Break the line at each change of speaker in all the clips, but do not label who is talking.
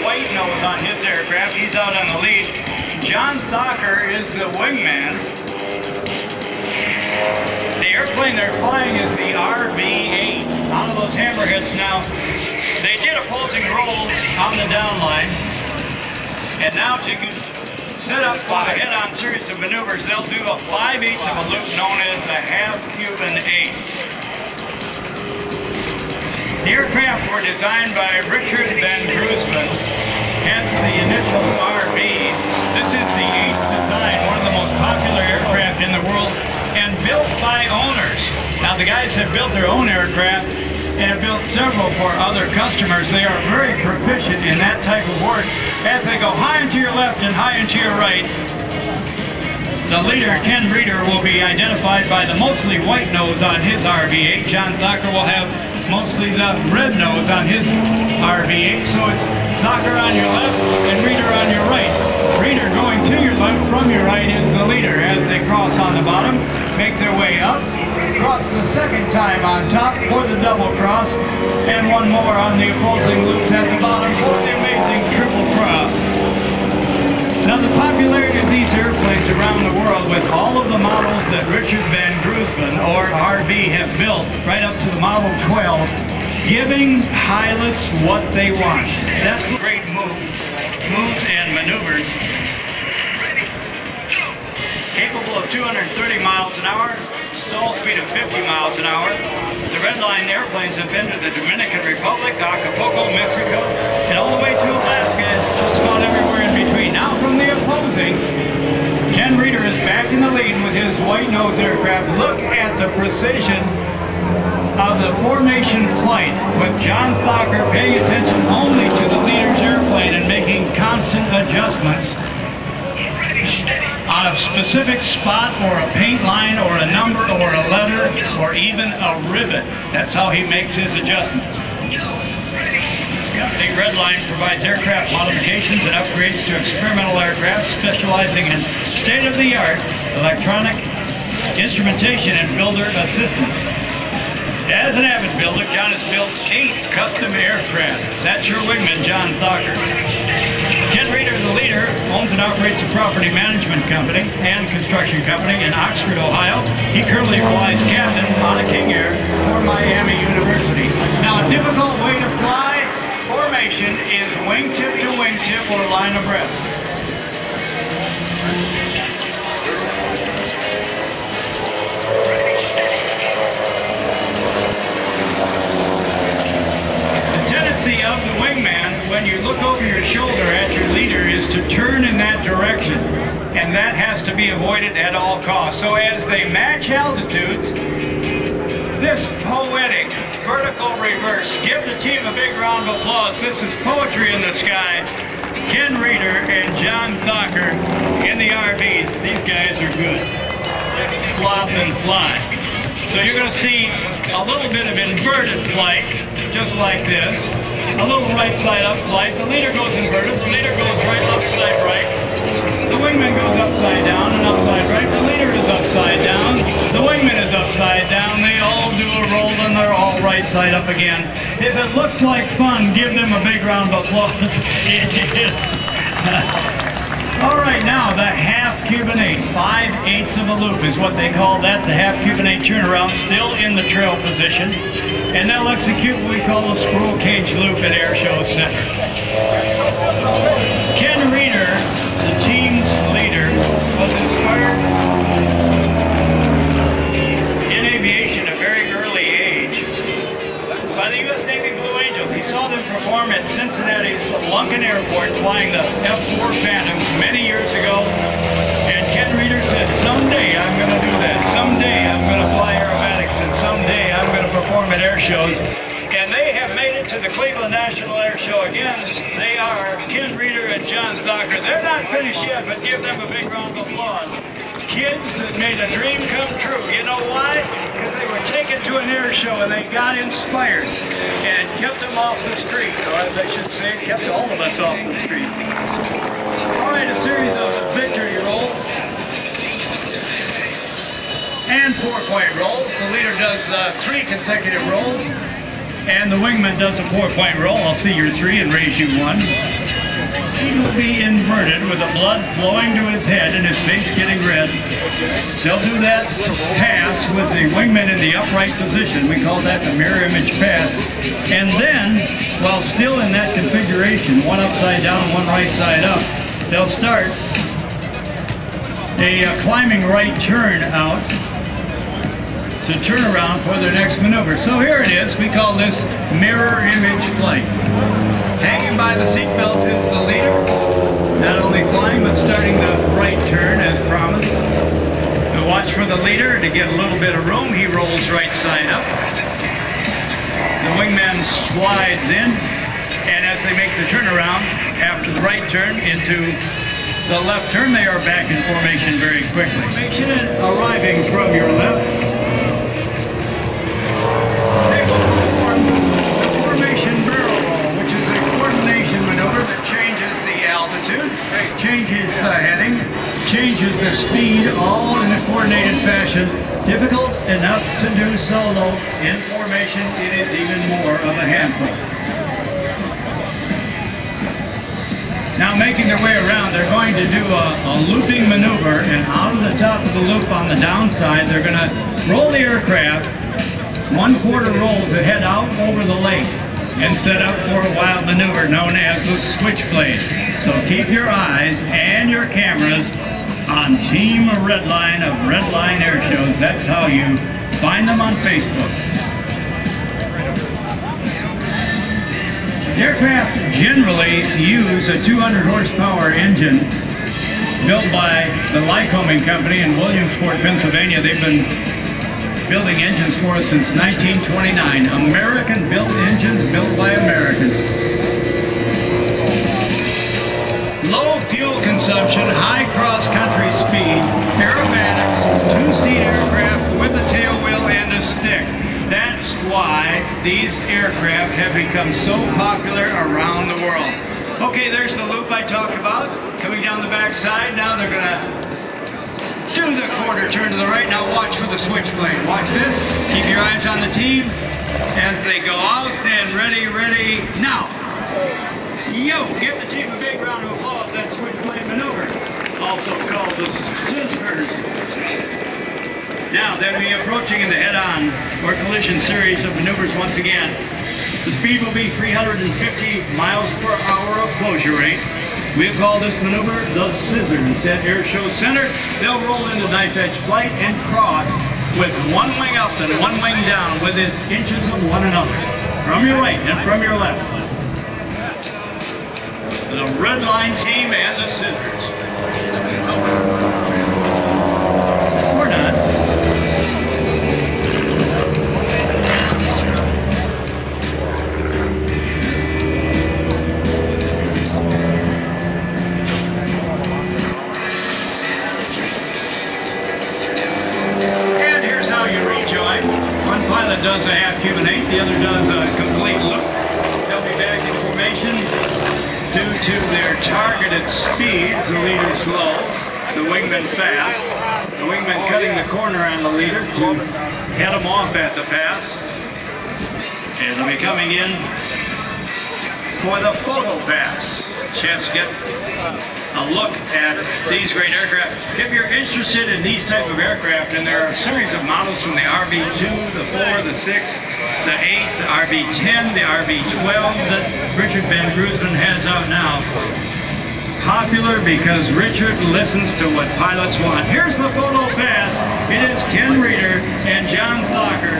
white nose on his aircraft. He's out on the lead. John Thocker is the wingman. The airplane they're flying is the RV-8. Out of those hammerheads now. They did opposing rolls on the downline. And now to set up for the head-on series of maneuvers, they'll do a 5/8 of a loop known as the half-Cuban 8. The aircraft were designed by Richard Van Groesman, hence the initials RV. This is the 8th design, one of the most popular aircraft in the world, and built by owners. Now the guys have built their own aircraft and have built several for other customers. They are very proficient in that type of work. As they go high and to your left and high and to your right, the leader, Ken Rieder, will be identified by the mostly white nose on his RV-8. John Thocker will have mostly the red nose on his RV-8. So it's Thocker on your left and Rieder on your right. Rieder going to your left from your right is the leader as they cross on the bottom, make their way up, cross the second time on top for the double cross, and one more on the opposing loops at the bottom for the amazing triple cross. Now the popularity of these airplanes around the world, with all of the models that Richard Van Groesman, or RV, have built, right up to the Model 12, giving pilots what they want. That's great moves and maneuvers. Capable of 230 miles an hour, stall speed of 50 miles an hour. The Redline airplanes have been to the Dominican Republic, Acapulco, Mexico, and all the way to Alaska, just about everywhere in between. Now from the opposing, Ken Rieder is back in the lead with his white nose aircraft. Look at the precision of the formation flight, with John Thocker paying attention only to the leader's airplane and making constant adjustments on a specific spot or a paint line or a number or a letter or even a rivet. That's how he makes his adjustments. The Redline provides aircraft modifications and upgrades to experimental aircraft, specializing in state-of-the-art electronic instrumentation and builder assistance. As an avid builder, John has built 8 custom aircraft. That's your wingman, John Thocker. Ken Rieder, the leader, owns and operates a property management company and construction company in Oxford, Ohio. He currently flies captain on a King Air for Miami University. Now, a difficult way to fly formation is wingtip to wingtip or line abreast. Of the wingman, when you look over your shoulder at your leader, is to turn in that direction, and that has to be avoided at all costs. So as they match altitudes, this poetic vertical reverse, give the team a big round of applause. This is poetry in the sky. Ken Rieder and John Thocker in the RVs. These guys are good. Flop and fly. So you're going to see a little bit of inverted flight, just like this. A little right side up flight. The leader goes inverted. The leader goes right, upside right. The wingman goes upside down and upside right. The leader is upside down. The wingman is upside down. They all do a roll and they're all right side up again. If it looks like fun, give them a big round of applause. It is. All right, now the half Cuban 8, 5/8 of a loop is what they call that. The half Cuban 8 turnaround, still in the trail position. And they'll execute what we call a squirrel cage loop at Air Show Center. Ken Rieder, the team's leader, was inspired in aviation at a very early age by the U.S. Navy Blue Angels. He saw them perform at Cincinnati's Lunken Airport flying the F-4 Phantoms many years ago. And Ken Rieder said, someday I'm going to do that. Someday I'm going to fly aerobatics, and someday I'm going to perform at air shows. And they have made it to the Cleveland National Air Show again. They are Ken Rieder and John Thocker. They're not finished yet, but give them a big round of applause. Kids that made a dream come true. You know why? Because they were taken to an air show and they got inspired and kept them off the street. Or as I should say, kept all of us off the street. All right, a series of victory rolls and 4-point rolls. The leader does 3 consecutive rolls. and the wingman does a 4-point roll. I'll see your 3 and raise you 1. He will be inverted with the blood flowing to his head and his face getting red. They'll do that pass with the wingman in the upright position. We call that the mirror image pass. And then, while still in that configuration, one upside down, one right side up, they'll start a climbing right turn out to turn around for their next maneuver. So here it is. We call this mirror image flight. Hanging by the seat belts is the leader. Not only flying, but starting the right turn as promised. Now watch for the leader to get a little bit of room. He rolls right side up. The wingman slides in, and as they make the turnaround after the right turn into the left turn, they are back in formation very quickly. Formation arriving from your left. They will perform the formation barrel roll, which is a coordination maneuver that changes the altitude, changes the heading, changes the speed, all in a coordinated fashion. Difficult enough to do solo. In formation, it is even more of a handful. Now making their way around, they're going to do a looping maneuver, and out of the top of the loop on the downside, they're going to roll the aircraft 1/4 roll to head out over the lake and set up for a wild maneuver known as the switchblade. So keep your eyes and your cameras on Team Redline of Redline Air Shows. That's how you find them on Facebook. Aircraft generally use a 200 horsepower engine built by the Lycoming Company in Williamsport, Pennsylvania. They've been building engines for us since 1929. American-built engines built by Americans. Low fuel consumption, high cross-country speed, aerobatics, 2-seat aircraft with a tail wheel and a stick. That's why these aircraft have become so popular around the world. Okay, there's the loop I talked about. Coming down the back side, now they're going to do the quarter turn to the right. Now watch for the switchblade. Watch this. Keep your eyes on the team as they go out and ready, now. Yo, give the team a big round of applause. That switchblade maneuver, also called the scissors. Now they'll be approaching in the head-on or collision series of maneuvers once again. The speed will be 350 miles per hour of closure rate. We'll call this maneuver the scissors. At Air Show Center, they'll roll into knife edge flight and cross with one wing up and one wing down within inches of one another. From your right and from your left. The Redline team and the scissors. We're done. One pilot does a half Cuban 8, the other does a complete loop. They'll be back in formation due to their targeted speeds. The leader slow, the wingman fast. The wingman cutting the corner on the leader to head them off at the pass. And they'll be coming in for the photo pass. Chance to get a look at these great aircraft. If you're interested in these type of aircraft, and there are a series of models from the RV-2, the 4, the 6, the 8, the RV-10, the RV-12 that Richard Van Groesman has out now. Popular because Richard listens to what pilots want. Here's the photo pass. It is Ken Rieder and John Thocker.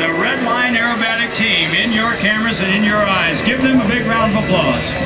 The Redline aerobatic team in your cameras and in your eyes. Give them a big round of applause.